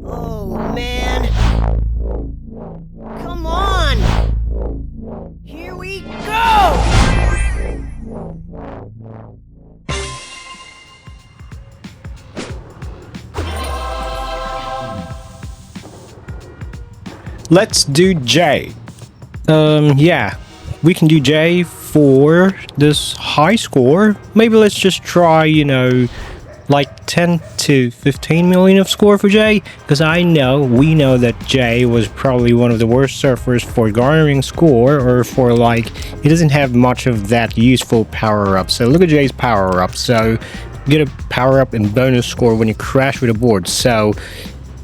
Oh, man. Come on! Here we go! Let's do J. Yeah, we can do J for this high score. Maybe let's just try, like 10 to 15 million of score for J, because we know that J was probably one of the worst surfers for garnering score, or for he doesn't have much of that useful power-up. So look at J's power-up. So you get a power-up and bonus score when you crash with a board. So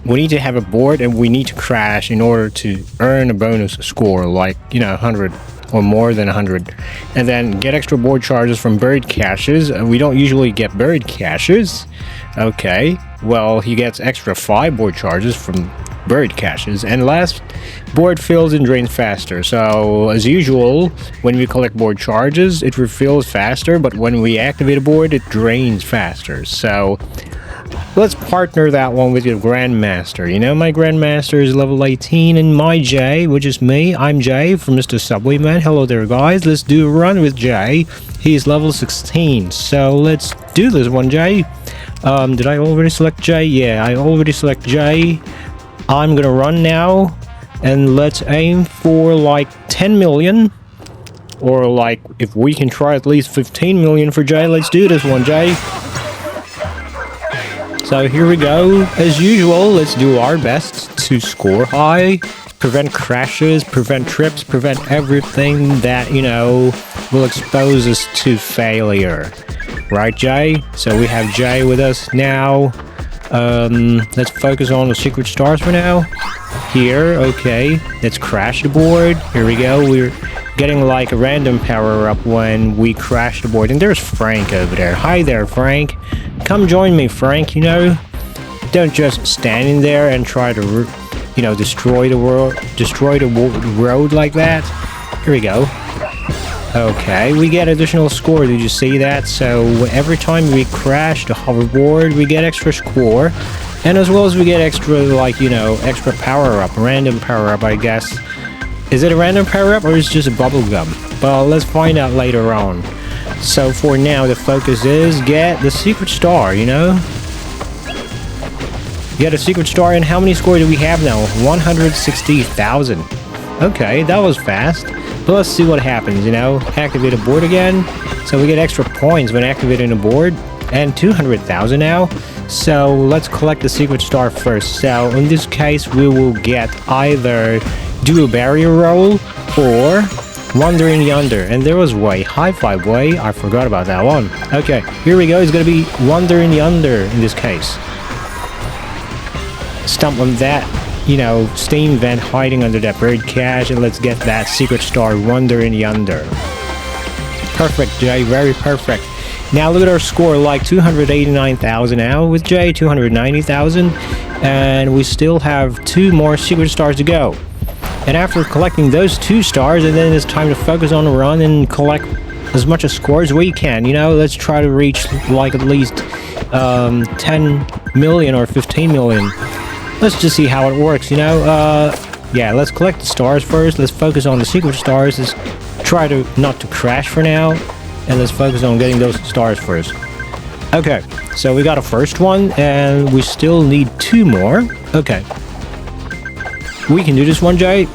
we need to have a board and we need to crash in order to earn a bonus score, 100 or more than 100, and then get extra board charges from buried caches. We don't usually get buried caches. Okay, well, he gets extra 5 board charges from buried caches, and last, board fills and drains faster. So as usual, when we collect board charges, it refills faster, but when we activate a board, it drains faster. So let's partner that one with your Grandmaster. My Grandmaster is level 18, and my J, which is me, I'm Jay from Mr. Subwayman. Hello there, guys. Let's do a run with Jay. He's level 16, so let's do this one, Jay. Did I already select Jay? Yeah, I already select Jay. I'm gonna run now, and let's aim for 10 million, or if we can try at least 15 million for Jay. Let's do this one, Jay. So here we go. As usual, let's do our best to score high, prevent crashes, prevent trips, prevent everything that, will expose us to failure. Right, Jay? So we have Jay with us now. Let's focus on the secret stars for now. Here, okay. Let's crash the board. Here we go. We're getting a random power up when we crash the board. And there's Frank over there. Hi there, Frank. Come join me, Frank. Don't just stand in there and try to, destroy the road like that. Here we go. Okay, we get additional score. Did you see that? So every time we crash the hoverboard, we get extra score, and as well as we get extra, extra power up, random power up, I guess. Is it a random power up or is it just a bubble gum? Well, let's find out later on. So for now, the focus is get the secret star, Get a secret star, and how many scores do we have now? 160,000. Okay, that was fast. But let's see what happens, Activate a board again. So we get extra points when activating a board, and 200,000 now. So let's collect the secret star first. So in this case, we will get either do a barrier roll or Wander in Yonder. And there was Way. High Five Way. I forgot about that one. Okay, here we go. It's going to be Wander in Yonder in this case. Stomp on that, steam vent hiding under that buried cache, and let's get that secret star, Wander in Yonder. Perfect, Jay. Very perfect. Now look at our score, 289,000 now with Jay, 290,000. And we still have 2 more secret stars to go. And after collecting those 2 stars, and then it's time to focus on the run and collect as much as score as we can. Let's try to reach at least 10 million or 15 million. Let's just see how it works, yeah, let's collect the stars first. Let's focus on the secret stars. Let's try to not to crash for now, and let's focus on getting those stars first. Okay, so we got a first one, and we still need 2 more. Okay, we can do this one, Jake,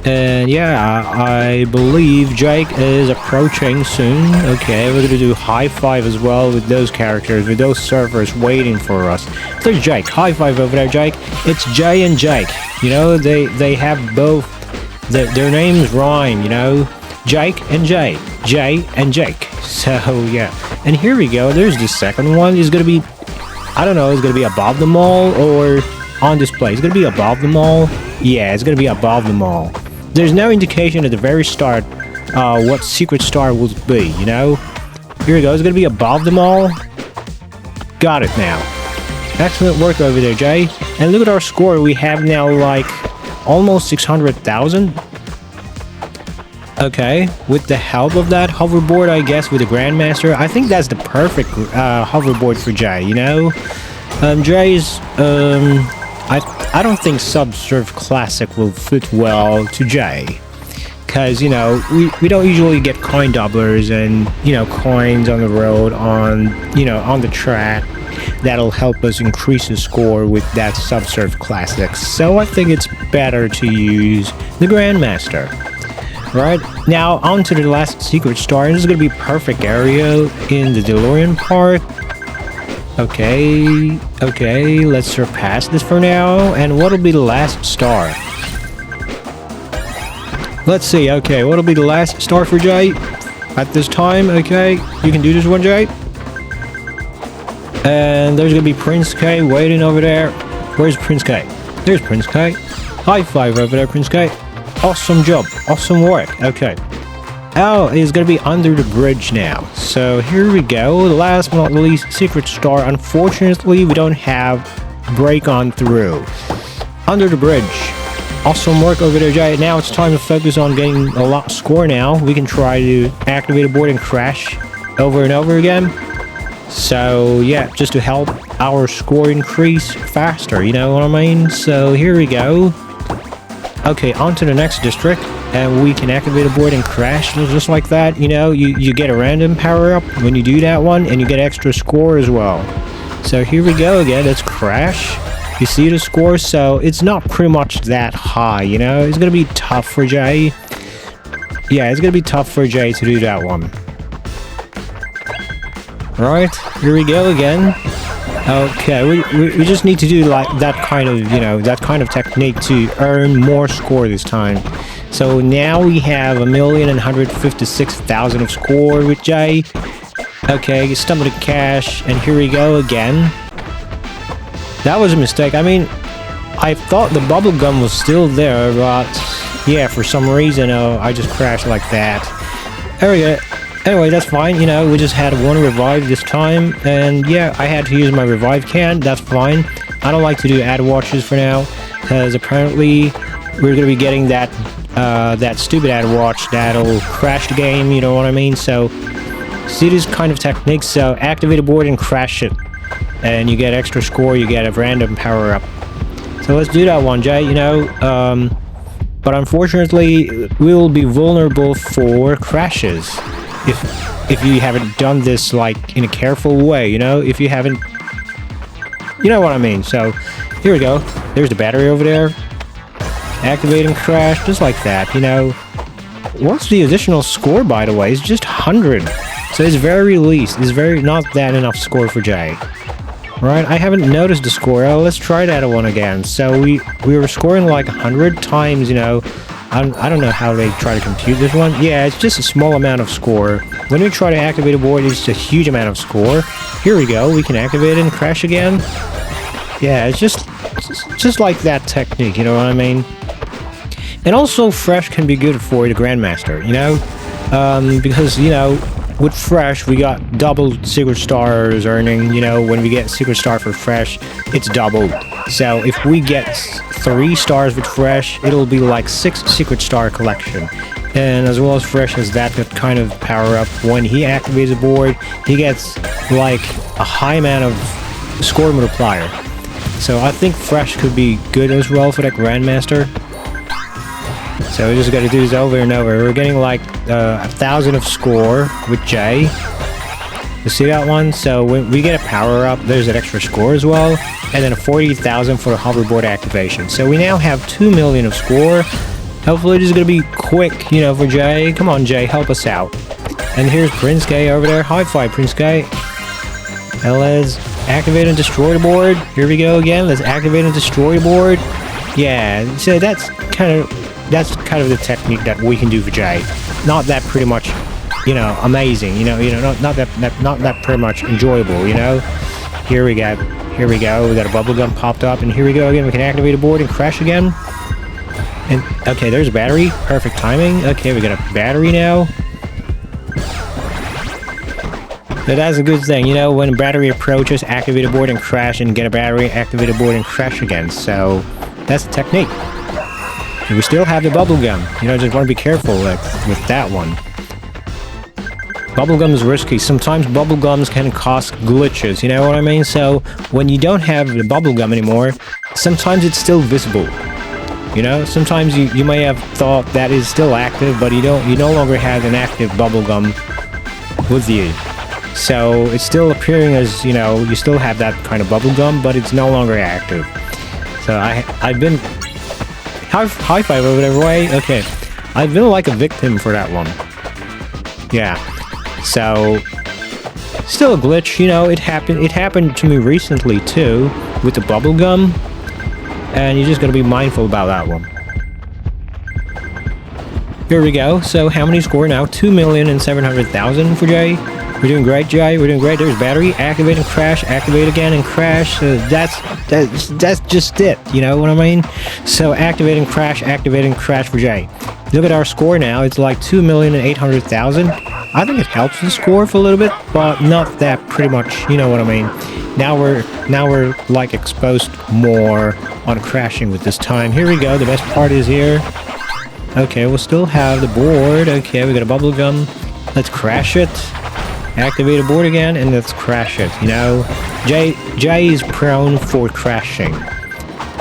and yeah, I believe Jake is approaching soon. Okay, we're gonna do high five as well with those characters, with those servers waiting for us. There's Jake. High five over there, Jake. It's Jay and Jake. They have both. Their names rhyme. Jake and Jay. Jay and Jake. So yeah, and here we go. There's the second one. It's gonna be, I don't know. It's gonna be above them all or on display. It's gonna be above them all. Yeah, it's gonna be above them all. There's no indication at the very start what secret star will be, Here we go, it's gonna be above them all. Got it now. Excellent work over there, Jay. And look at our score, we have now almost 600,000. Okay, with the help of that hoverboard, I guess, with the Grandmaster, I think that's the perfect hoverboard for Jay, Jay's, I don't think Subsurf Classic will fit well to Jay. Because, you know, we don't usually get coin doublers and, you know, coins on the road on the track that'll help us increase the score with that Subsurf Classic. So I think it's better to use the Grandmaster. Right, now on to the last secret star. This is going to be perfect area in the DeLorean Park. Okay, let's surpass this for now. And what'll be the last star? Let's see, okay, what'll be the last star for Jay at this time? Okay, you can do this one, Jay. And there's gonna be Prince K waiting over there. Where's Prince K? There's Prince K. High five over there, Prince K. Awesome job, awesome work. Okay. Oh, it's gonna be under the bridge now. So here we go. Last but not least, secret star. Unfortunately, we don't have break on through. Under the bridge. Awesome work over there, Jay. Now it's time to focus on getting a lot score now. We can try to activate a board and crash over and over again. So yeah, just to help our score increase faster, you know what I mean? So here we go. Okay, on to the next district, and we can activate a board and crash just like that. You know, you get a random power-up when you do that one, and you get extra score as well. So here we go again, let's crash. You see the score, so it's not pretty much that high, you know? It's gonna be tough for Jay. Yeah, it's gonna be tough for Jay to do that one. Right, here we go again. Okay, we just need to do like that kind of, you know, that kind of technique to earn more score this time. So now we have 1,156,000 of score with Jay. Okay, stumble to cash, and here we go again. That was a mistake. I mean, I thought the bubble gum was still there, but yeah, for some reason, I just crashed like that. There we go. Anyway, that's fine, you know, we just had one revive this time, and yeah, I had to use my revive can, that's fine. I don't like to do ad watches for now, because apparently we're going to be getting that stupid ad watch that'll crash the game, you know what I mean? So, see these kind of techniques, so activate a board and crash it, and you get extra score, you get a random power-up. So let's do that one, Jay, you know, but unfortunately, we'll be vulnerable for crashes. If you haven't done this like in a careful way, you know, if you haven't, you know what I mean. So here we go, there's the battery over there, activating crash just like that, you know. What's the additional score, by the way? It's just 100, so it's very least, it's very not that enough score for Jay. Right, I haven't noticed the score. Let's try that one again. So we were scoring like 100 times, you know. I don't know how they try to compute this one. Yeah, it's just a small amount of score. When we try to activate a board, it's a huge amount of score. Here we go. We can activate it and crash again. Yeah, it's just like that technique, you know what I mean? And also, Fresh can be good for the Grandmaster, you know? Because, you know, with Fresh, we got double Secret Stars earning, you know, when we get Secret Star for Fresh, it's doubled. So if we get 3 stars with Fresh, it'll be like 6 Secret Star collection. And as well as Fresh has that kind of power up. When he activates a board, he gets like a high amount of score multiplier. So I think Fresh could be good as well for that Grandmaster. So we just got to do this over and over. We're getting like 1,000 of score with Jay. You see that one? So when we get a power up, there's an extra score as well. And then a 40,000 for the hoverboard activation. So we now have 2 million of score. Hopefully this is going to be quick, you know, for Jay. Come on, Jay, help us out. And here's Prince K over there. High five, Prince K. And let's activate and destroy the board. Here we go again. Let's activate and destroy the board. Yeah, so that's kind of the technique that we can do for Jay. Not that pretty much, you know, amazing. You know, not that pretty much enjoyable. You know. Here we go. Here we go. We got a bubble gun popped up, and here we go again. We can activate a board and crash again. And okay, there's a battery. Perfect timing. Okay, we got a battery now. But that's a good thing, you know, when a battery approaches, activate a board and crash, and get a battery, activate a board and crash again. So that's the technique. And we still have the bubble gun. You know, just want to be careful with that one. Bubblegum is risky. Sometimes bubblegums can cause glitches, you know what I mean? So when you don't have the bubblegum anymore, sometimes it's still visible. You know, sometimes you may have thought that is still active, but you no longer have an active bubblegum with you. So it's still appearing as, you know, you still have that kind of bubblegum, but it's no longer active. So I've been high five over there, way. Okay, I've been like a victim for that one. Yeah. So still a glitch, you know. It happened to me recently too with the bubblegum. And you're just going to be mindful about that one. Here we go. So how many score now? 2,700,000 for Jay. We're doing great, Jay. We're doing great. There's battery. Activate and crash. Activate again and crash. That's just it. You know what I mean? So activate and crash for Jay. Look at our score now. It's like 2,800,000. I think it helps the score for a little bit, but not that pretty much. You know what I mean? Now we're like exposed more on crashing with this time. Here we go. The best part is here. Okay, we'll still have the board. Okay, we got a bubblegum. Let's crash it. Activate the board again, and let's crash it. You know, Jay is prone for crashing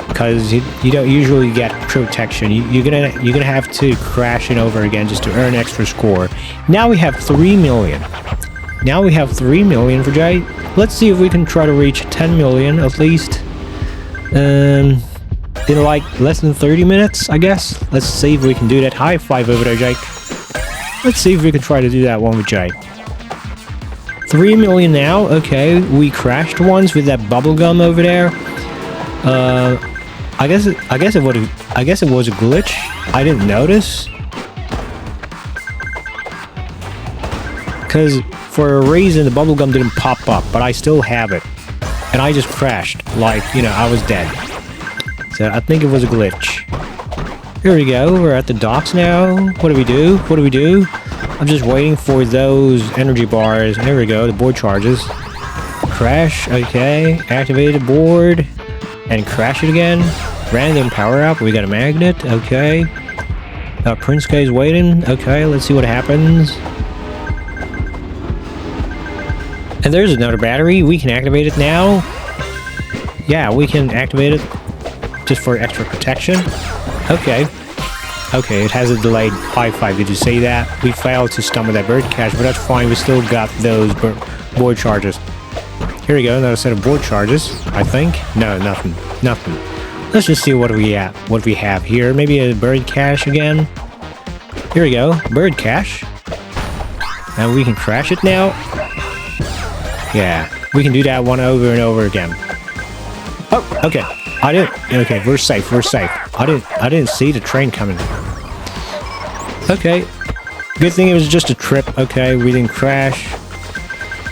because you don't usually get protection. You're gonna have to crash it over again just to earn extra score. Now we have 3 million. Now we have 3 million for Jay. Let's see if we can try to reach 10 million at least. In like less than 30 minutes, I guess. Let's see if we can do that. High five over there, Jake. Let's see if we can try to do that one with Jay. 3 million now. Okay, we crashed once with that bubblegum over there. I guess it was a glitch. I didn't notice. Cause for a reason the bubblegum didn't pop up, but I still have it. And I just crashed, like, you know, I was dead. So I think it was a glitch. Here we go, we're at the docks now. What do we do? What do we do? I'm just waiting for those energy bars. There we go, the board charges. Crash, okay. Activate the board. And crash it again. Random power up, we got a magnet, okay. Prince K is waiting. Okay, let's see what happens. And there's another battery. We can activate it now. Yeah, we can activate it just for extra protection. Okay. Okay, it has a delayed high five. Did you see that? We failed to stomach that bird cache, but that's fine. We still got those board charges. Here we go. Another set of board charges, I think. No, nothing. Nothing. Let's just see what we have here. Maybe a bird cache again. Here we go. Bird cache. And we can crash it now. Yeah, we can do that one over and over again. Oh, okay. Okay, we're safe. We're safe. I didn't see the train coming. Okay. Good thing it was just a trip. Okay, we didn't crash.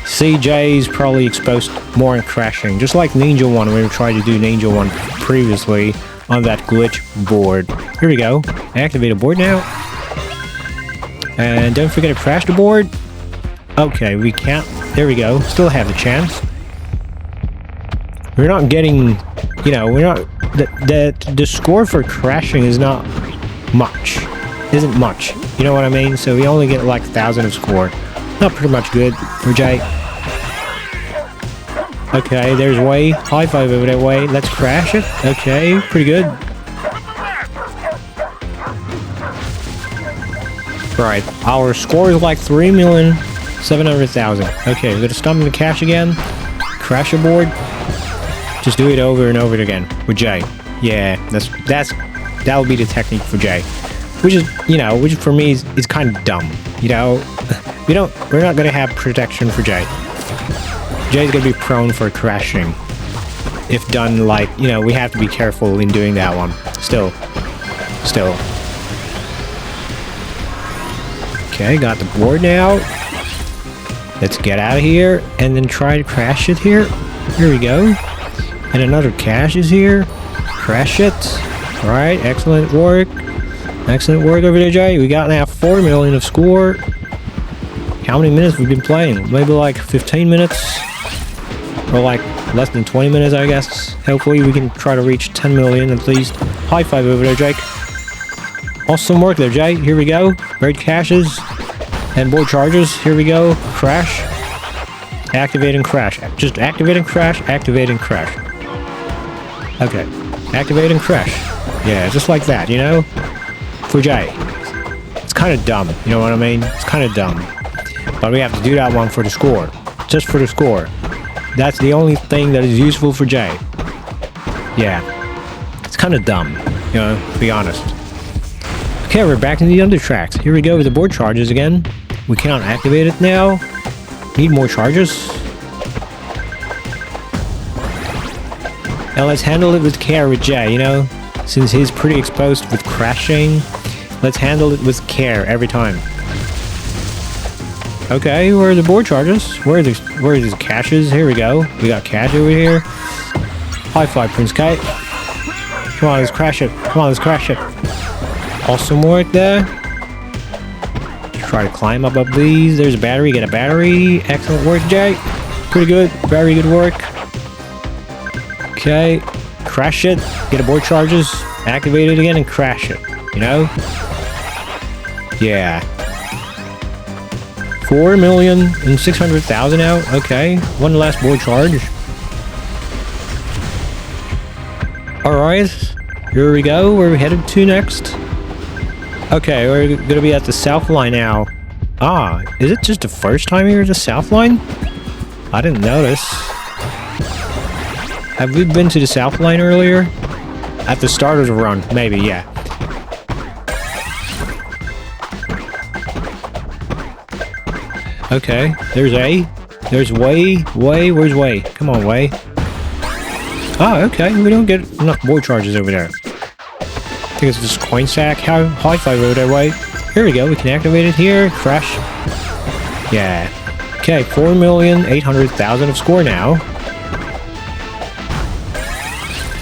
CJ's probably exposed more in crashing, just like Ninja 1 when we tried to do Ninja 1 previously on that glitch board. Here we go. Activate a board now. And don't forget to crash the board. Okay, we can't. There we go. Still have the chance. We're not getting, you know, we're not, the score for crashing is not much. Isn't much. You know what I mean? So we only get like 1,000 of score. Not pretty much good for Jay. Okay, there's Way. High five over that Way. Let's crash it. Okay, pretty good. Right, our score is like 3,700,000. Okay, we're gonna stomp the cache again. Crash a board. Just do it over and over again with Jay. Yeah, that'll be the technique for Jay. Which is, you know, which for me is kind of dumb. You know, we're not gonna have protection for Jay. Jay's gonna be prone for crashing. If done like, you know, we have to be careful in doing that one. Still. Okay, got the board now. Let's get out of here and then try to crash it here. Here we go. And another cache is here. Crash it. Alright, excellent work. Excellent work over there, Jay. We got now 4 million of score. How many minutes we've been playing? Maybe like 15 minutes? Or like less than 20 minutes, I guess. Hopefully we can try to reach 10 million at least. High five over there, Jake. Awesome work there, Jay. Here we go. Bird caches. And board charges, here we go. Crash. Activate and crash. Just activate and crash, activate and crash. Okay. Activate and crash. Yeah, just like that, you know? For Jay. It's kind of dumb, you know what I mean? It's kind of dumb. But we have to do that one for the score. Just for the score. That's the only thing that is useful for Jay. Yeah. It's kind of dumb, you know, to be honest. Okay, we're back in the under tracks. Here we go with the board charges again. We cannot activate it now. Need more charges. Now let's handle it with care with Jay, you know? Since he's pretty exposed with crashing, let's handle it with care every time. Okay, where are the board charges? Where are these caches? Here we go. We got cache over here. High five, Prince Kite. Come on, let's crash it. Come on, let's crash it. Awesome work there. Try to climb up these. There's a battery. Get a battery. Excellent work, Jay. Pretty good. Very good work. Okay. Crash it. Get a board charges. Activate it again and crash it. You know? Yeah. 4,600,000 out. Okay. One last board charge. Alright. Here we go. Where are we headed to next? Okay, we're gonna be at the South Line now. Ah, is it just the first time you're at the South Line? I didn't notice. Have we been to the South Line earlier? At the start of the run, maybe, yeah. Okay, there's A. There's Way. Where's Way? Come on, Way. Ah, okay, we don't get enough board charges over there. I think it's just coin sack. High five over there, Way. Here we go, we can activate it here. Crash. Yeah. Okay, 4,800,000 of score now.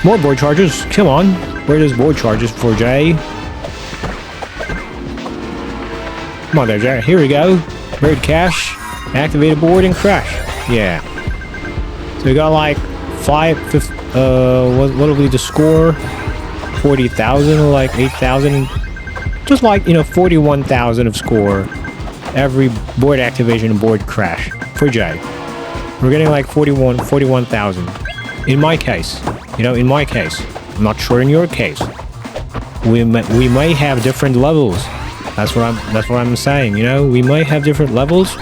More board charges. Come on. Where are those board charges for Jay? Come on there, Jay. Here we go. Bird cache. Activate a board and crash. Yeah. So we got like what'll be the score? 40,000 or like 8,000. Just like, you know, 41,000 of score. Every board activation and board crash for Jay. We're getting like 41,000. In my case. You know, in my case. I'm not sure in your case. We may have different levels. That's what I'm saying, you know? We may have different levels.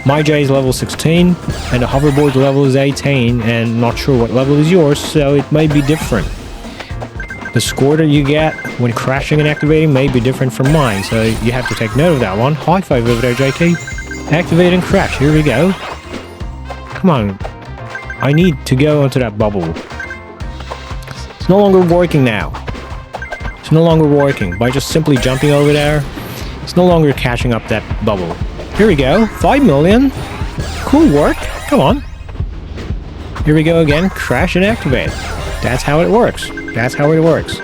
My J is level 16, and the hoverboard level is 18, and not sure what level is yours, so it may be different. The score that you get when crashing and activating may be different from mine, so you have to take note of that one. High five over there, JK. Activate and crash. Here we go. Come on. I need to go into that bubble. It's no longer working now. It's no longer working. By just simply jumping over there, it's no longer catching up that bubble. Here we go. 5 million. Cool work. Come on. Here we go again. Crash and activate. That's how it works. That's how it works.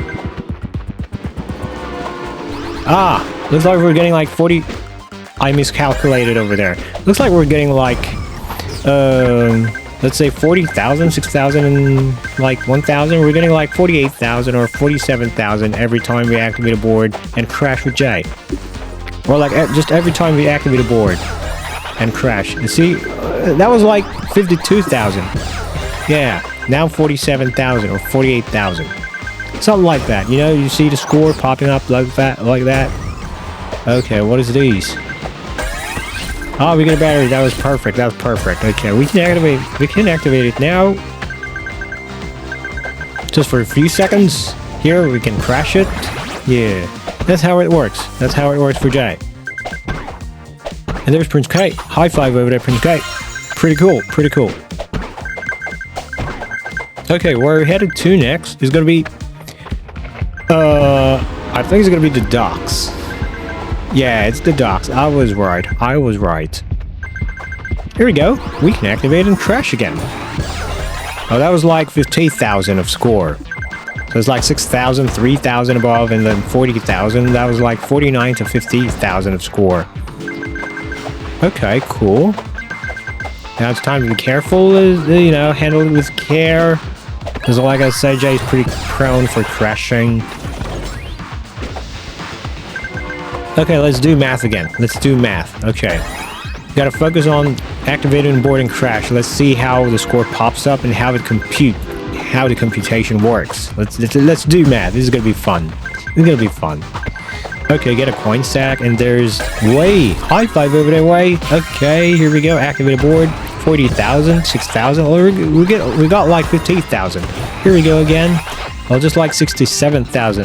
Ah, looks like we're getting like 40... I miscalculated over there. Looks like we're getting like... let's say 40,000, 6,000, and like 1,000. We're getting like 48,000 or 47,000 every time we activate a board and crash with J. Or like just every time we activate a board and crash. You see, that was like 52,000. Yeah, now 47,000 or 48,000. Something like that, you know, you see the score popping up like that, Okay, what is these? Oh, we get a battery. That was perfect. That was perfect. Okay, we can activate it now. Just for a few seconds. Here, we can crash it. Yeah, that's how it works. That's how it works for Jay. And there's Prince Kite. High five over there, Prince Kite. Pretty cool. Pretty cool. Okay, where we're headed to next is gonna be... I think it's gonna be the docks. Yeah, it's the docks. I was right. I was right. Here we go. We can activate and crash again. Oh, that was like 50,000 of score. So it's like 6,000, 3,000 above, and then 40,000. That was like 49 to 50,000 of score. Okay, cool. Now it's time to be careful, you know, handle it with care. Because like I said, Jay's pretty prone for crashing. Okay, let's do math again. Let's do math. Okay. Gotta focus on activating board and crash. Let's see how the score pops up and how the computation works. Let's do math. This is gonna be fun. This is gonna be fun. Okay, get a coin stack, and there's Way. High five over there, Way. Okay, here we go. Activate a board. 40,000, 6,000. Oh, we got like 15,000. Here we go again. Oh, just like 67,000.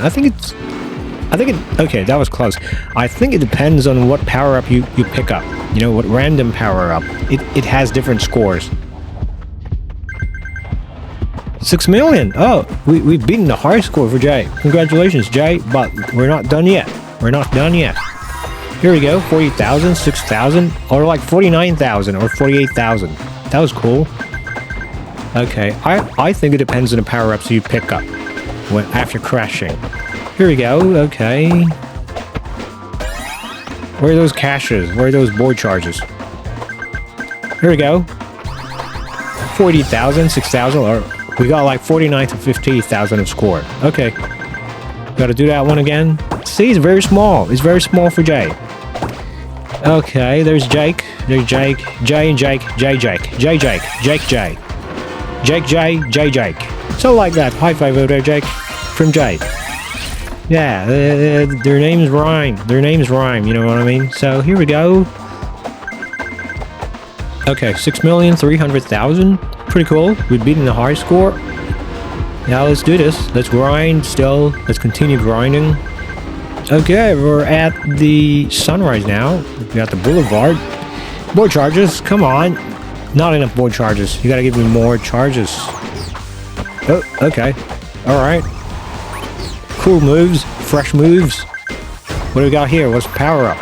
Okay, that was close. I think it depends on what power up you pick up. You know, what random power up. It has different scores. 6 million. Oh, we've beaten the high score for Jay. Congratulations, Jay. But we're not done yet. We're not done yet. Here we go. 40,000, 6,000, or like 49,000 or 48,000. That was cool. Okay, I think it depends on the power ups you pick up after crashing. Here we go. Okay. Where are those caches? Where are those board charges? Here we go. 40,000, 6,000, or we got like 49 to 50,000 of score. Okay. Gotta do that one again. See, it's very small. It's very small for Jay. Okay, there's Jake. There's Jake. Jay and Jake. Jake. Jake. So like that. High five over there, Jake. From Jake. Yeah, their names rhyme. You know what I mean? So here we go. Okay, 6,300,000. Pretty cool. We've beaten the high score. Now let's do this. Let's grind still. Let's continue grinding. Okay, we're at the sunrise now. We got the boulevard. Board charges. Come on. Not enough board charges. You gotta give me more charges. Oh, okay. Alright. Cool moves. Fresh moves. What do we got here? What's power up?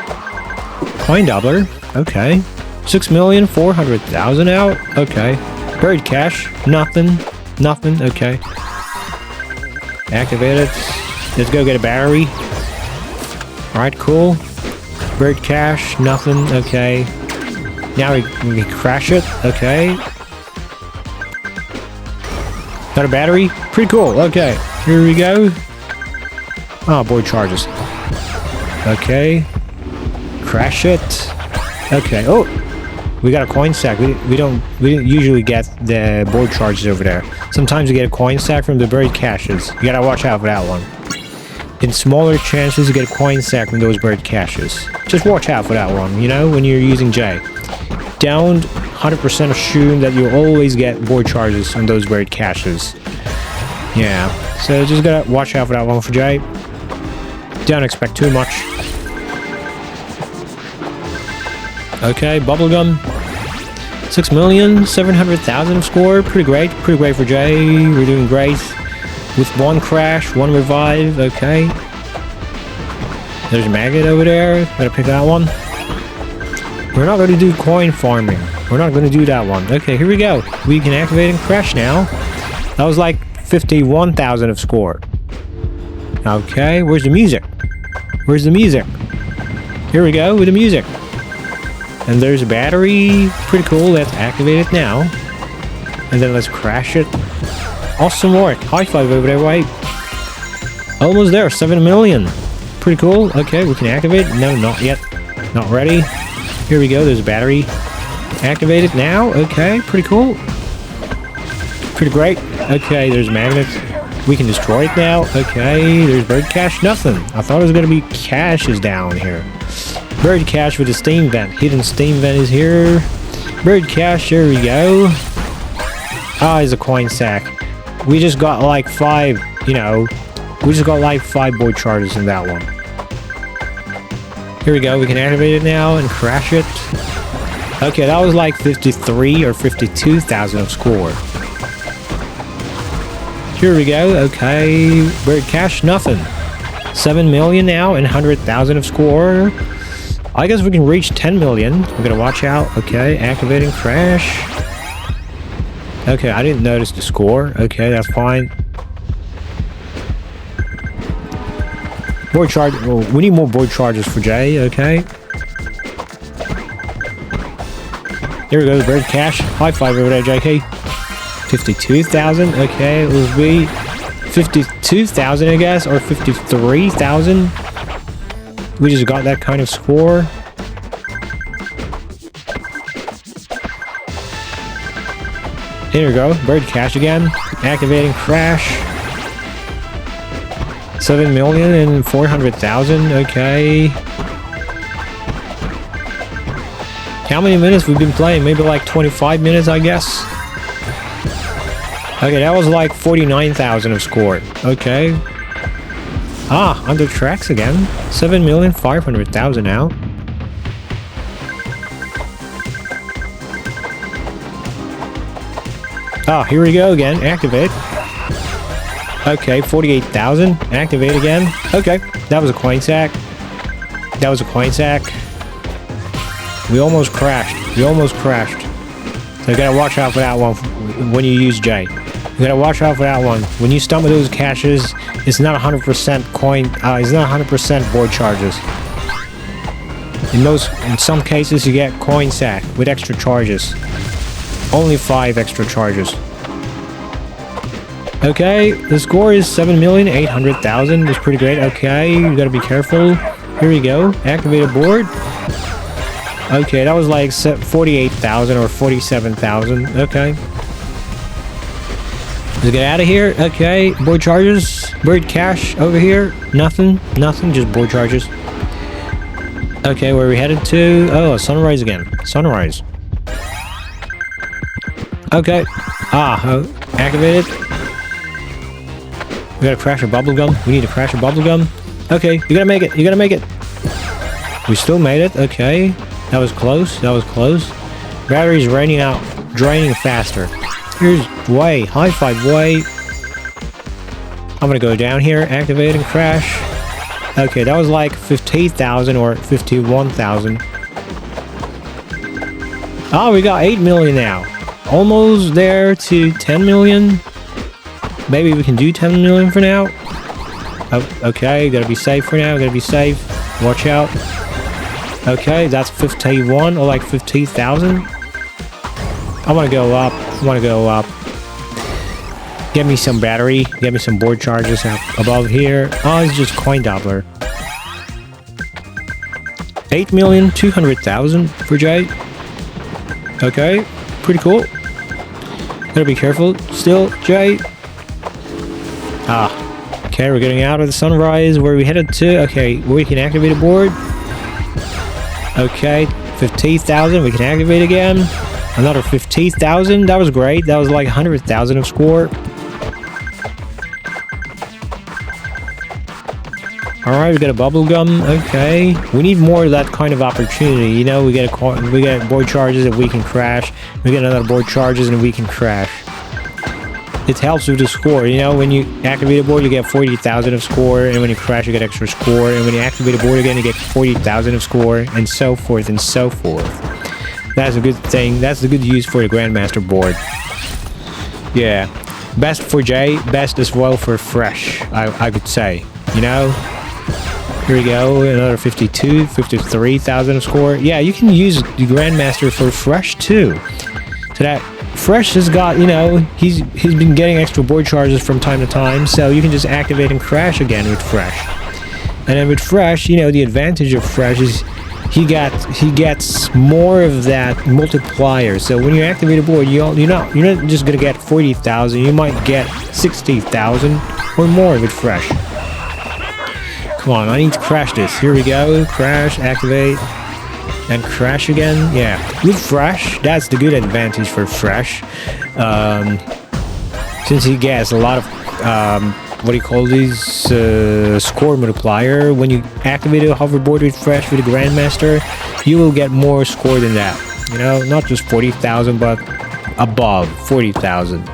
Coin doubler. Okay. 6,400,000 out. Okay. Buried cash. Nothing. Okay. Activate it. Let's go get a battery. Alright, cool. Buried cash. Nothing. Okay. Now we crash it. Okay. Got a battery. Pretty cool. Okay. Here we go. Oh, board charges. Okay. Crash it. Okay. Oh, we got a coin stack. We didn't usually get the board charges over there. Sometimes you get a coin stack from the buried caches. You gotta watch out for that one. In smaller chances, you get a coin stack from those buried caches. Just watch out for that one. You know, when you're using J. Don't 100% assume that you'll always get board charges on those buried caches. Yeah. So just gotta watch out for that one for J. Don't expect too much. Okay, bubblegum. 6,700,000 of score. Pretty great for Jay. We're doing great. With one crash, one revive. Okay. There's a maggot over there. Gotta pick that one. We're not going to do coin farming. We're not going to do that one. Okay, here we go. We can activate and crash now. That was like 51,000 of score. Okay, where's the music? Where's the music? Here we go with the music. And there's a battery. Pretty cool. Let's activate it now. And then let's crash it. Awesome work. High five over there, right? Almost there. 7 million. Pretty cool. Okay, we can activate it. No, not yet. Not ready. Here we go. There's a battery. Activate it now. Okay, pretty cool. Pretty great. Okay, there's a magnet. We can destroy it now. Okay, there's bird cache. Nothing. I thought it was going to be caches down here. Bird cache with a steam vent. Hidden steam vent is here. Bird cache. There we go. Ah, it's a coin sack. We just got like 5, you know. We just got like 5 board charges in that one. Here we go. We can activate it now and crash it. Okay, that was like 53 or 52,000 of score. Here we go. Okay, bird cache, nothing. 7 million now and 100,000 of score. I guess we can reach 10 million. We're gonna watch out. Okay, activating crash. Okay, I didn't notice the score. Okay, that's fine. Board charge. Oh, we need more board charges for Jay. Okay. Here we go. Bird cache. High five over there, JK. 52,000. Okay, it will be 52,000, I guess, or 53,000. We just got that kind of score. Here we go. Bird cash again. Activating crash. 7,400,000. Okay. How many minutes we've been playing? Maybe like 25 minutes, I guess. Okay, that was like 49,000 of score. Okay. Ah, under tracks again. 7,500,000 now. Ah, here we go again. Activate. Okay, 48,000. Activate again. Okay, that was a coin sack. That was a coin sack. We almost crashed. We almost crashed. So you gotta watch out for that one when you use J. You gotta watch out for that one. When you stumble those caches, it's not 100% coin. It's not 100% board charges. In some cases, you get coin sack with extra charges. Only 5 extra charges. Okay, the score is 7,800,000. That's pretty great. Okay, you gotta be careful. Here we go. Activate a board. Okay, that was like 48,000 or 47,000. Okay. Let's get out of here. Okay, board charges. Bird cash over here. Nothing. Nothing. Just board charges. Okay, where are we headed to? Oh, sunrise again. Sunrise. Okay. Activated. We gotta crash a bubblegum. We need to crash a bubblegum. Okay, you gotta make it. You gotta make it. We still made it. Okay. That was close. That was close. Battery's draining out. Draining faster. Here's way. High five way. I'm gonna go down here. Activate and crash. Okay, that was like 50,000 or 51,000. Oh, we got 8 million now. Almost there to 10 million. Maybe we can do 10 million for now. Oh, okay, gotta be safe for now. Gotta be safe. Watch out. Okay, that's 51 or like 50,000. I want to go up. I want to go up. Get me some battery. Get me some board charges up above here. Oh, it's just coin doubler. 8,200,000 for J. Okay, pretty cool. Gotta be careful. Still, J. Okay, we're getting out of the sunrise. Where are we headed to? Okay, we can activate a board. Okay, 50,000. We can activate again. Another 50,000. That was great. That was like 100,000 of score. Alright, we got a bubble gum. Okay, we need more of that kind of opportunity. You know, we get board charges and we can crash. We get another board charges and we can crash. It helps with the score. You know, when you activate a board, you get 40,000 of score, and when you crash, you get extra score, and when you activate a board again, you get 40,000 of score, and so forth and so forth. That's a good thing. That's the good use for the Grandmaster board. Yeah, best for J, best as well for Fresh. I could say. You know. Here we go, another 53,000 of score. Yeah, you can use the Grandmaster for Fresh too. So that Fresh has got, you know, he's been getting extra board charges from time to time, so you can just activate and crash again with Fresh. And then with Fresh, you know, the advantage of Fresh is he gets more of that multiplier. So when you activate a board, you're not just gonna get 40,000. You might get 60,000 or more with Fresh. Come on, I need to crash this. Here we go. Crash, activate, and crash again. Yeah, with Fresh, that's the good advantage for Fresh. Since he gets a lot of, what do you call these, score multiplier. When you activate a hoverboard with Fresh with the Grandmaster, you will get more score than that. You know, not just 40,000, but above 40,000.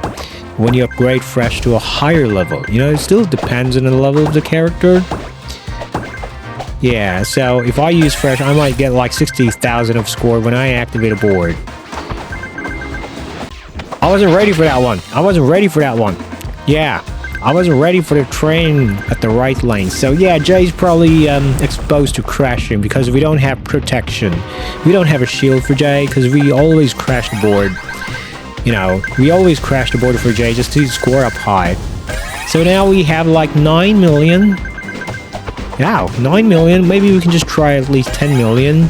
When you upgrade Fresh to a higher level. You know, it still depends on the level of the character. Yeah, so if I use Fresh, I might get like 60,000 of score when I activate a board. I wasn't ready for that one. I wasn't ready for that one. Yeah, I wasn't ready for the train at the right lane. So yeah, Jay's probably exposed to crashing because we don't have protection. We don't have a shield for Jay because we always crash the board. You know, we always crash the board for Jay just to score up high. So now we have like 9 million. Wow, 9 million. Maybe we can just try at least 10 million.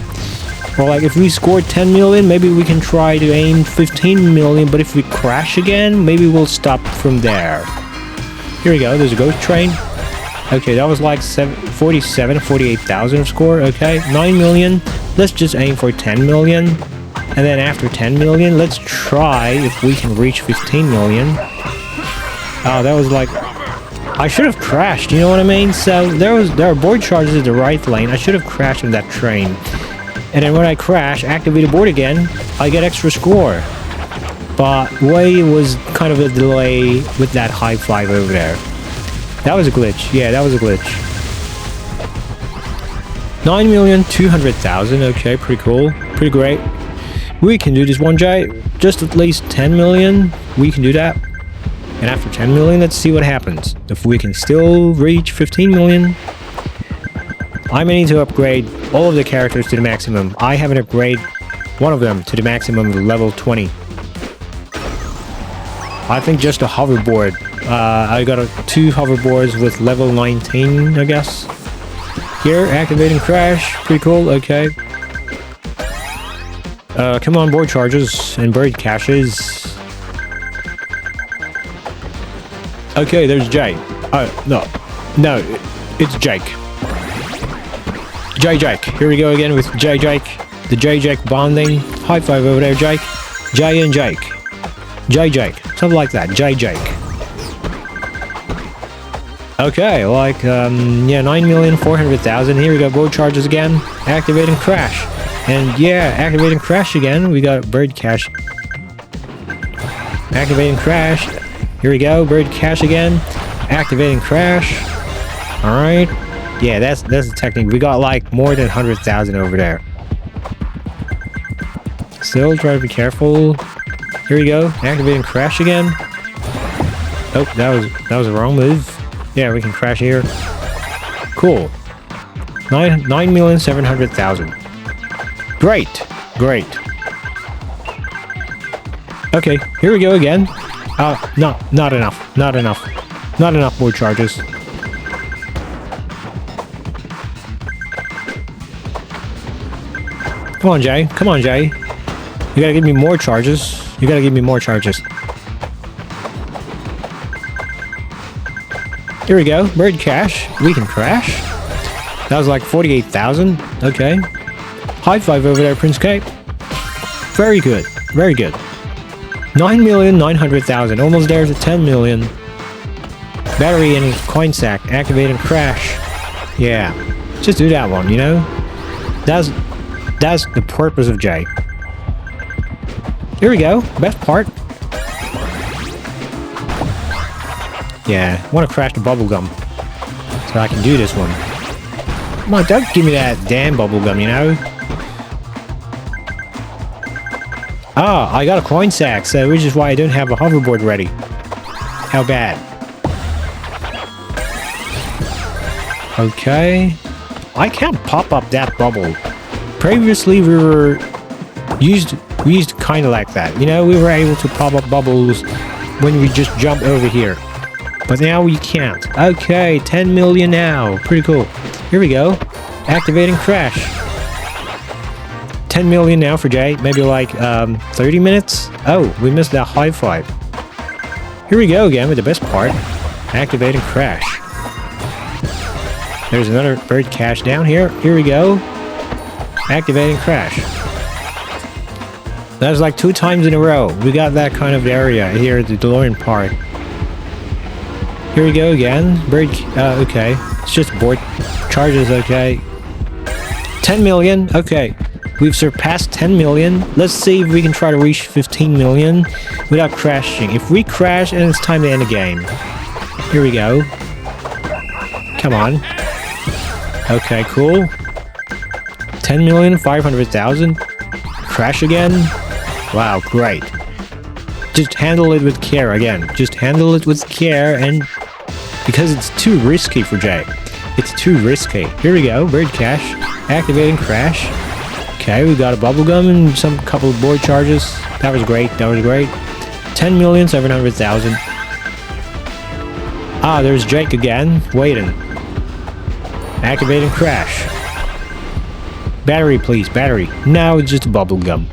Or like if we scored 10 million, maybe we can try to aim 15 million. But if we crash again, maybe we'll stop from there. Here we go. There's a ghost train. Okay, that was like 48,000 of score. Okay, 9 million. Let's just aim for 10 million. And then after 10 million, let's try if we can reach 15 million. Oh, that was like... I should have crashed, you know what I mean? So there are board charges in the right lane. I should have crashed in that train. And then when I crash, activate the board again, I get extra score. But it was kind of a delay with that high five over there. That was a glitch. Yeah, that was a glitch. 9,200,000. Okay, pretty cool. Pretty great. We can do this one, Jay. Just at least 10 million. We can do that. And after 10 million, let's see what happens. If we can still reach 15 million. I may need to upgrade all of the characters to the maximum. I haven't upgraded one of them to the maximum level 20. I think just a hoverboard. I got 2 hoverboards with level 19, I guess. Here, activating crash. Pretty cool, okay. Come on, board charges and bird caches. Okay, there's Jay. No, it's Jake. Jake. Here we go again with Jake. The Jake bonding. High five over there, Jake. Jay and Jake. Jake. Something like that. Jake. Okay, like, yeah, 9,400,000. Here we go, board charges again. Activating crash. And yeah, activating crash again. We got bird cache. Activating crash. Here we go, bird cache again. Activating crash. Alright. Yeah, that's the technique. We got like more than 100,000 over there. Still try to be careful. Here we go. Activating crash again. Oh, that was a wrong move. Yeah, we can crash here. Cool. 9,700,000. Great. Okay, here we go again. No, not enough. Not enough board charges. Come on, Jay. You gotta give me more charges. Here we go. Bird cache. We can crash. That was like 48,000. Okay. High five over there, Prince K. Very good. 9,900,000. Almost there to 10 million. Battery and coin sack. Activating crash. Yeah. Just do that one, you know? That's the purpose of J. Here we go. Best part. Yeah. I want to crash the bubblegum. So I can do this one. Come on, don't give me that damn bubblegum, you know? Ah, I got a coin sack, so which is why I don't have a hoverboard ready. How bad? Okay. I can't pop up that bubble. Previously, we used kind of like that. You know, we were able to pop up bubbles when we just jump over here. But now we can't. Okay, 10 million now. Pretty cool. Here we go. Activating crash. 10 million now for Jay. Maybe like 30 minutes. Oh, we missed that high five. Here we go again with the best part. Activating crash. There's another bird cache down here. Here we go. Activating crash. That was like 2 times in a row. We got that kind of area here at the DeLorean Park. Here we go again. Bird. Okay. It's just board charges. Okay. 10 million. Okay. We've surpassed 10 million. Let's see if we can try to reach 15 million without crashing. If we crash, and it's time to end the game. Here we go. Come on. Okay, cool. 10,500,000. Crash again. Wow, great. Just handle it with care again. Just handle it with care, and because it's too risky for Jay. It's too risky. Here we go. Bird cache. Activating crash. Okay, we got a bubblegum and some couple of board charges. That was great. 10,700,000. Ah, there's Jake again, waiting. Activate and crash. Battery, please. Battery. No, it's just a bubble gum.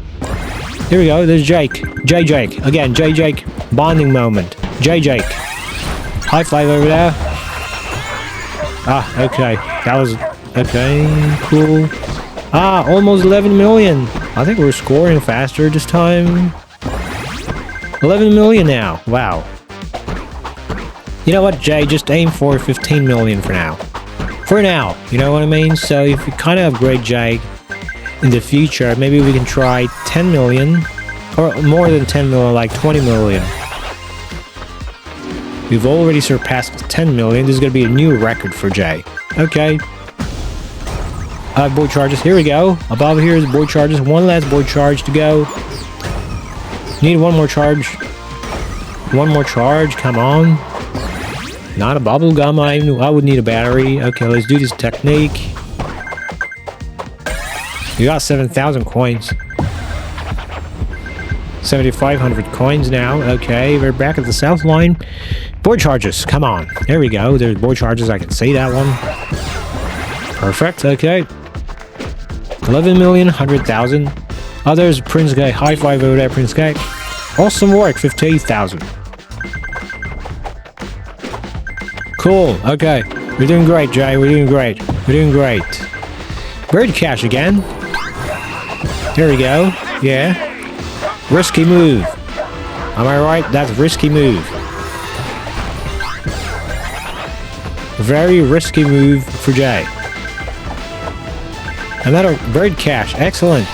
Here we go. There's Jake. J Jake. Again, J Jake. Bonding moment. J Jake. High five over there. Ah, okay. That was... Okay, cool. Ah, almost 11 million. I think we're scoring faster this time. 11 million now. Wow. You know what, Jay? Just aim for 15 million for now. For now, you know what I mean? So if we kind of upgrade Jay in the future, maybe we can try 10 million. Or more than 10 million, like 20 million. We've already surpassed 10 million. This is going to be a new record for Jay. Okay. Board charges. Here we go. Above here is board charges. One last board charge to go. Need one more charge. One more charge. Come on. Not a bubble gum. I would need a battery. Okay, let's do this technique. We got 7,000 coins. 7,500 coins now. Okay, we're back at the south line. Board charges. Come on. There we go. There's board charges. I can see that one. Perfect. Okay. 11 million, 100,000. Oh, there's Prince Guy. High five over there, Prince Guy. Awesome work. 58,000. Cool. Okay. We're doing great, Jay. We're doing great. We're doing great. Bird cash again. There we go. Yeah. Risky move. Am I right? That's a risky move. Very risky move for Jay. Another bird cash. Excellent.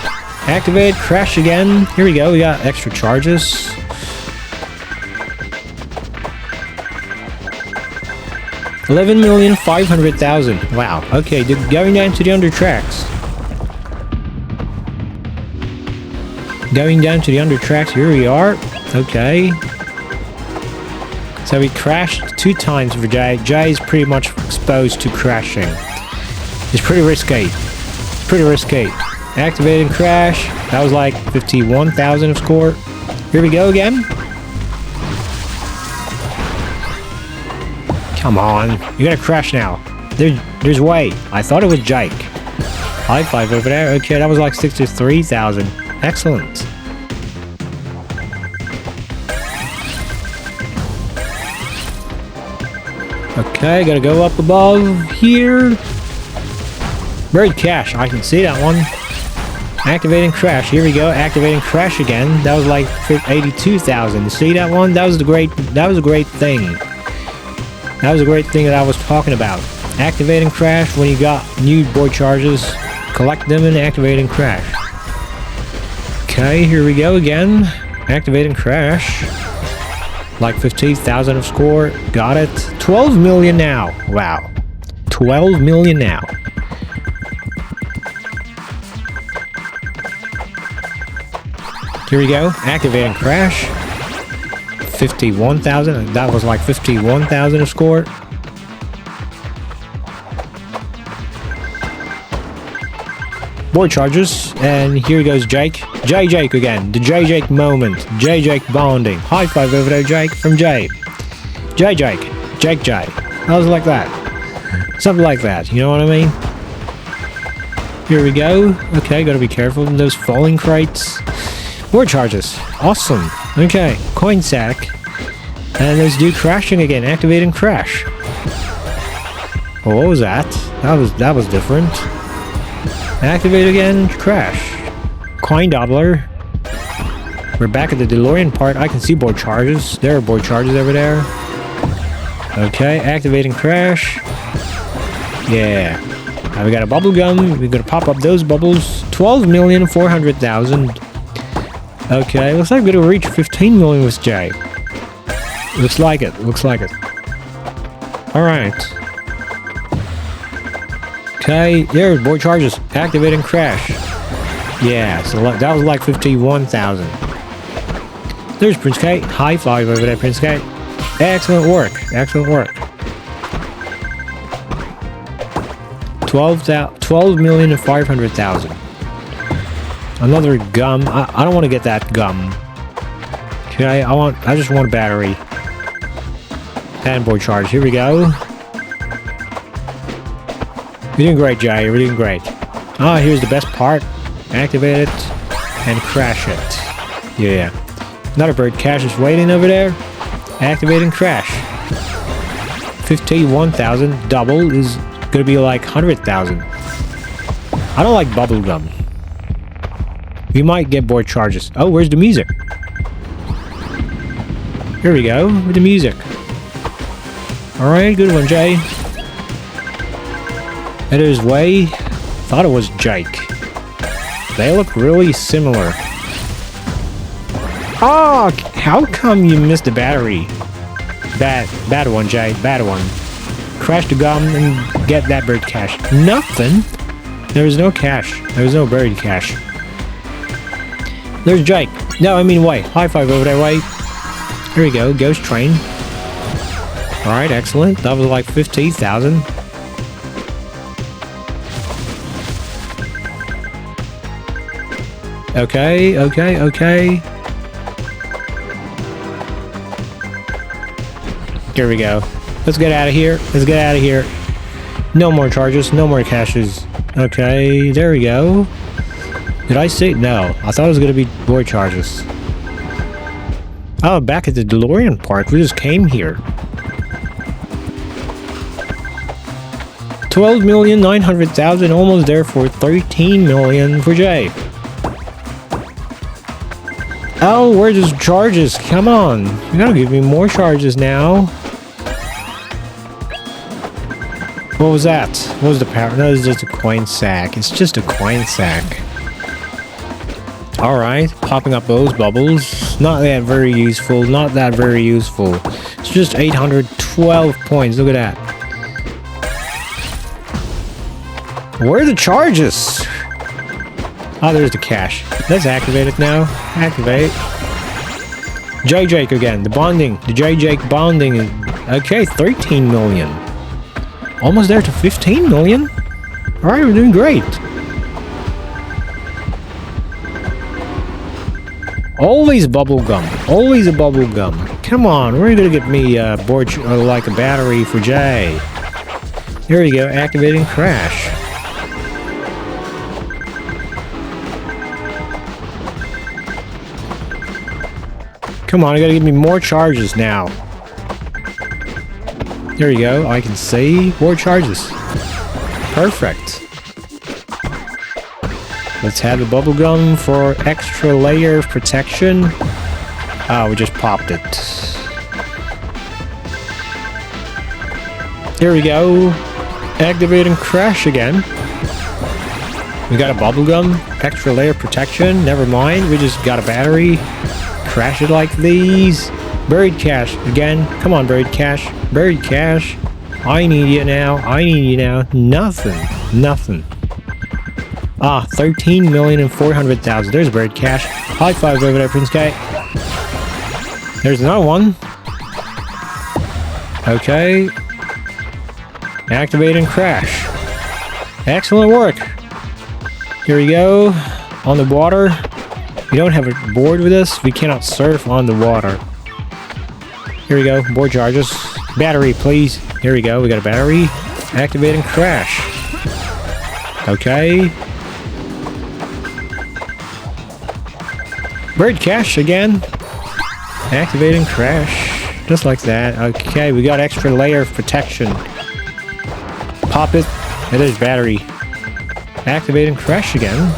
Activate. Crash again. Here we go. We got extra charges. $11,500,000. Wow. Okay, going down to the under tracks. Going down to the under tracks. Here we are. Okay. So we crashed 2 times for Jay. Jay is pretty much exposed to crashing. It's pretty risky. Pretty risky. Activate and crash. That was like 51,000 of score. Here we go again. Come on. You gotta crash now. There's way. I thought it was Jake. High five over there. Okay, that was like 63,000. Excellent. Okay, gotta go up above here. Bird cash. I can see that one. Activating crash. Here we go. Activating crash again. That was like 82,000. You see that one? That was a great thing. That was a great thing that I was talking about. Activating crash when you got new board charges. Collect them and activate and crash. Okay, here we go again. Activating crash. Like 15,000 of score. Got it. 12 million now. Wow. 12 million now. Here we go. Activating crash. 51,000. That was like 51,000 of score. Board charges. And here goes Jake. Jake again. The Jake moment. Jake bonding. High five over there, Jake, from Jake. Jake. I was like that. Something like that. You know what I mean? Here we go. Okay, gotta be careful in those falling crates. Board charges. Awesome. Okay, coin sack. And let's do crashing again. Activating crash. Oh, what was that? That was different. Activate again, crash. Coin doubler. We're back at the DeLorean part. I can see board charges. There are board charges over there. Okay, activating crash. Yeah. Now we got a bubble gum. We're gonna pop up those bubbles. 12,400,000. Okay, looks like we're gonna reach 15 million with Jay. Looks like it. Alright. Okay, there's board charges. Activating crash. Yeah, so that was like 51,000. There's Prince K. High five over there, Prince K. Excellent work. 12,500,000. Another gum. I don't want to get that gum. Okay, I just want a battery. And board charge. Here we go. You're doing great, Jay. You're doing great. Ah, here's the best part. Activate it and crash it. Yeah. Another bird cache is waiting over there. Activate and crash. 51,000 double is gonna be like 100,000. I don't like bubblegum. We might get board charges. Oh, where's the music? Here we go with the music. Alright, good one, Jay. It is Way. Thought it was Jake. They look really similar. Oh, how come you missed the battery? Bad one, Jay. Bad one. Crash the gum and get that bird cache. Nothing. There's no cache. There's no buried cache. There's Jake. No, I mean Way. High five over there, Way. Here we go. Ghost train. Alright, excellent. That was like 50,000. Okay. Here we go. Let's get out of here. No more charges, no more caches. Okay, there we go. Did I say? No, I thought it was going to be board charges. Oh, back at the DeLorean park. We just came here. 12,900,000, almost there for 13 million for Jay. Oh, where's those charges? Come on. You gotta give me more charges now. What was that? What was the power? No, it's just a coin sack. It's just a coin sack. Alright, popping up those bubbles. Not that very useful. Not that very useful. It's just 812 points. Look at that. Where are the charges? Oh, there's the cache. Let's activate it now. Activate. JJ again. The bonding. The JJ bonding is... Okay, 13 million. Almost there to 15 million. Alright, we're doing great. Always bubblegum. Always a bubblegum. Come on, where are you gonna get me board like a battery for Jay? Here we go. Activating crash. Come on, you gotta give me more charges now. There you go, I can see more charges. Perfect. Let's have the bubblegum for extra layer of protection. Oh, we just popped it. Here we go. Activate and crash again. We got a bubblegum, extra layer protection. Never mind, we just got a battery. Crash it like these. Buried cache again. Come on, buried cache. Buried cache. I need you now. I need you now. Nothing. Nothing. Ah, 13,400,000. There's a buried cache. High five over there, Prince K. There's another one. Okay. Activate and crash. Excellent work. Here we go. On the water. We don't have a board with us. We cannot surf on the water. Here we go. Board charges. Battery, please. Here we go. We got a battery. Activate and crash. Okay. Bird cache again. Activate and crash. Just like that. Okay, we got extra layer of protection. Pop it. It is battery. Activate and crash again.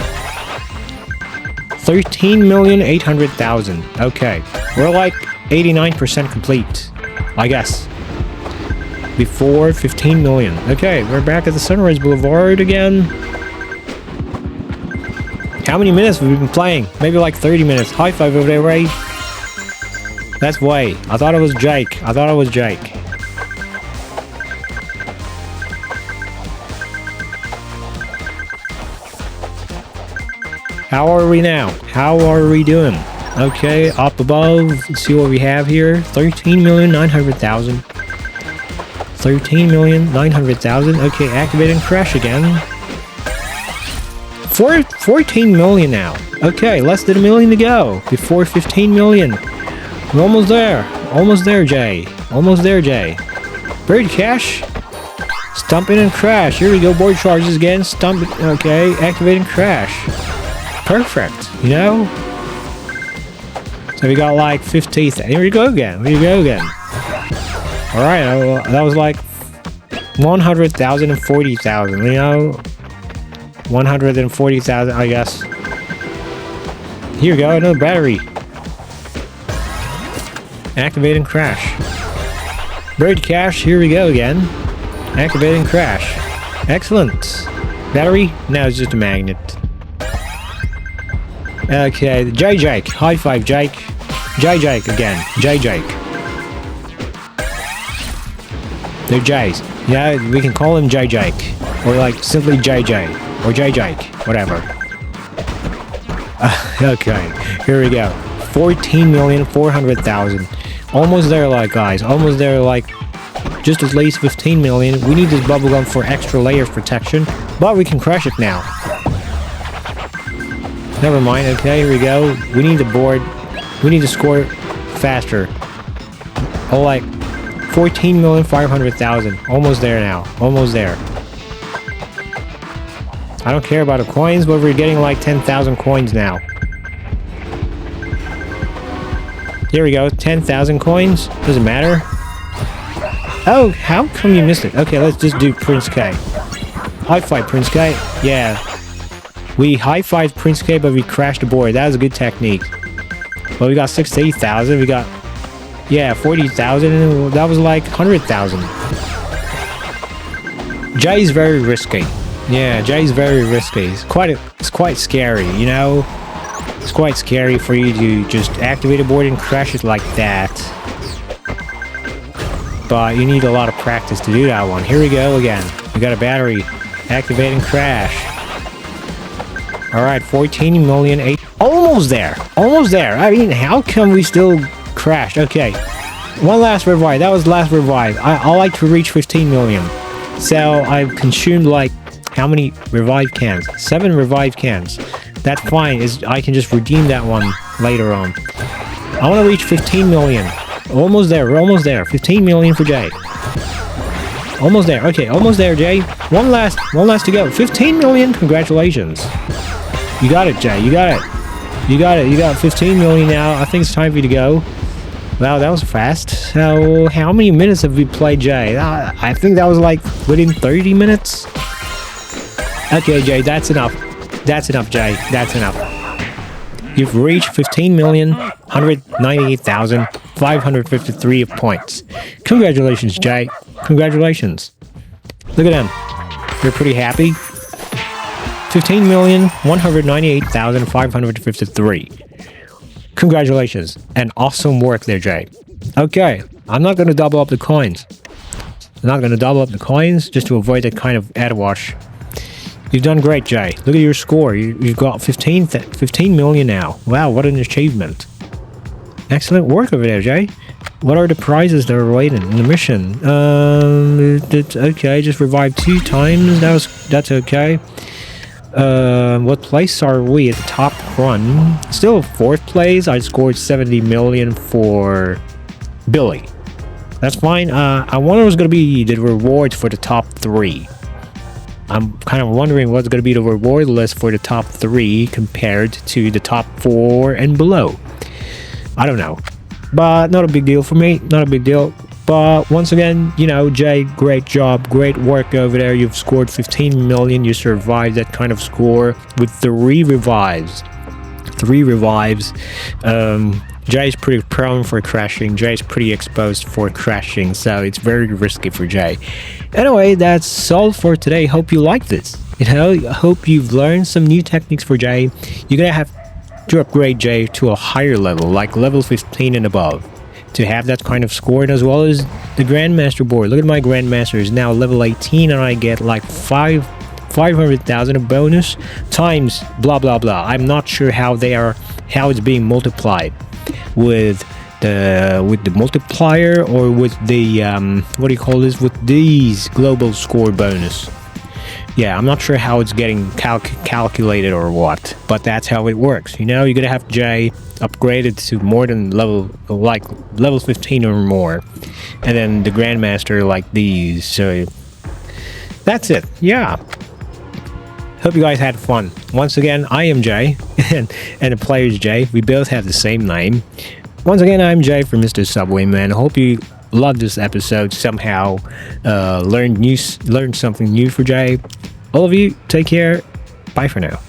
13,800,000. Okay. We're like 89% complete. I guess. Before 15 million. Okay, we're back at the Sunrise Boulevard again. How many minutes have we been playing? Maybe like 30 minutes. High five over there, Ray. That's Way. I thought it was Jake. I thought it was Jake. How are we now? How are we doing? Okay, up above. Let's see what we have here. 13,900,000. 13,900,000. Okay, activate and crash again. 14 million now. Okay, less than a million to go. Before 15 million. We're almost there. Almost there, Jay. Almost there, Jay. Buried cache. Stump in and crash. Here we go. Board charges again. Stump it. Okay. Activate and crash. Perfect. You know? So we got like 50. Here we go again. Here we go again. Alright. That was like 100,000 and 40,000. You know? 140,000, I guess. Here we go. Another battery. Activate and crash. Buried cache. Here we go again. Activate and crash. Excellent. Battery? No, it's just a magnet. Okay, J Jake. High five, Jake. J Jake again. J Jake. They're J's. Yeah, we can call him J Jake. Or like simply JJ. Or J Jake. Whatever. Okay, here we go. 14,400,000. Almost there, like, guys. Almost there, like, just at least 15 million. We need this bubblegum for extra layer of protection, but we can crash it now. Never mind. Okay, here we go. We need the board. We need to score faster. Oh, like 14,500,000. Almost there now. Almost there. I don't care about the coins, but we're getting like 10,000 coins now. Here we go. 10,000 coins. Doesn't matter. Oh, how come you missed it? Okay, let's just do Prince K. High five, Prince K. Yeah. We high-fived Prince K, but we crashed the board. That was a good technique. Well, we got 68,000. We got, yeah, 40,000. That was like 100,000. Jay's very risky. Yeah, Jay's very risky. It's quite scary, you know? It's quite scary for you to just activate a board and crash it like that. But you need a lot of practice to do that one. Here we go again. We got a battery. Activate and crash. Alright, 14 million, 8. Almost there! Almost there! I mean, how come we still crashed? Okay. One last revive. That was the last revive. I like to reach 15 million. So, I've consumed like, how many revive cans? 7 revive cans. That's fine. I can just redeem that one later on. I want to reach 15 million. Almost there. We're almost there. 15 million for Jay. Almost there. Okay, almost there, Jay. One last to go. 15 million. Congratulations. You got it, Jay. You got it. You got it. You got 15 million now. I think it's time for you to go. Wow, that was fast. So, how many minutes have we played, Jay? I think that was like within 30 minutes. Okay, Jay, that's enough. That's enough, Jay. That's enough. You've reached 15,198,553 points. Congratulations, Jay. Congratulations. Look at them. They're pretty happy. 15,198,553. Congratulations. And awesome work there, Jay. Okay, I'm not going to double up the coins. I'm not going to double up the coins just to avoid that kind of ad wash. You've done great, Jay. Look at your score. You've got 15 million now. Wow, what an achievement. Excellent work over there, Jay. What are the prizes that are waiting in the mission? Okay, just revived 2 times. That's okay. What place are we at the top run? Still 4th place. I scored 70 million for Billy. That's fine. I wonder what's going to be the rewards for the top 3. I'm kind of wondering what's going to be the reward list for the top 3 compared to the top 4 and below. I don't know. But not a big deal for me. Not a big deal. But once again, you know, Jay, great job. Great work over there. You've scored 15 million. You survived that kind of score with 3 revives. 3 revives. Jay's pretty prone for crashing. Jay's pretty exposed for crashing. So it's very risky for Jay. Anyway, that's all for today. Hope you liked this. You know, I hope you've learned some new techniques for Jay. You're going to have to upgrade Jay to a higher level, like level 15 and above, to have that kind of score, and as well as the Grandmaster board. Look at my Grandmaster is now level 18 and I get like 500,000 of bonus times blah blah blah. I'm not sure how it's being multiplied with the multiplier or with the what do you call this, with these global score bonus. Yeah, I'm not sure how it's getting calculated or what, but that's how it works. You know, you're gonna have Jay upgraded to more than level 15 or more, and then the Grandmaster like these. So that's it. Yeah. Hope you guys had fun. Once again, I am Jay, and the player is Jay. We both have the same name. Once again, I'm Jay from Mr. Subwayman. Hope you loved this episode. Somehow learned something new for Jay. All of you, take care. Bye for now.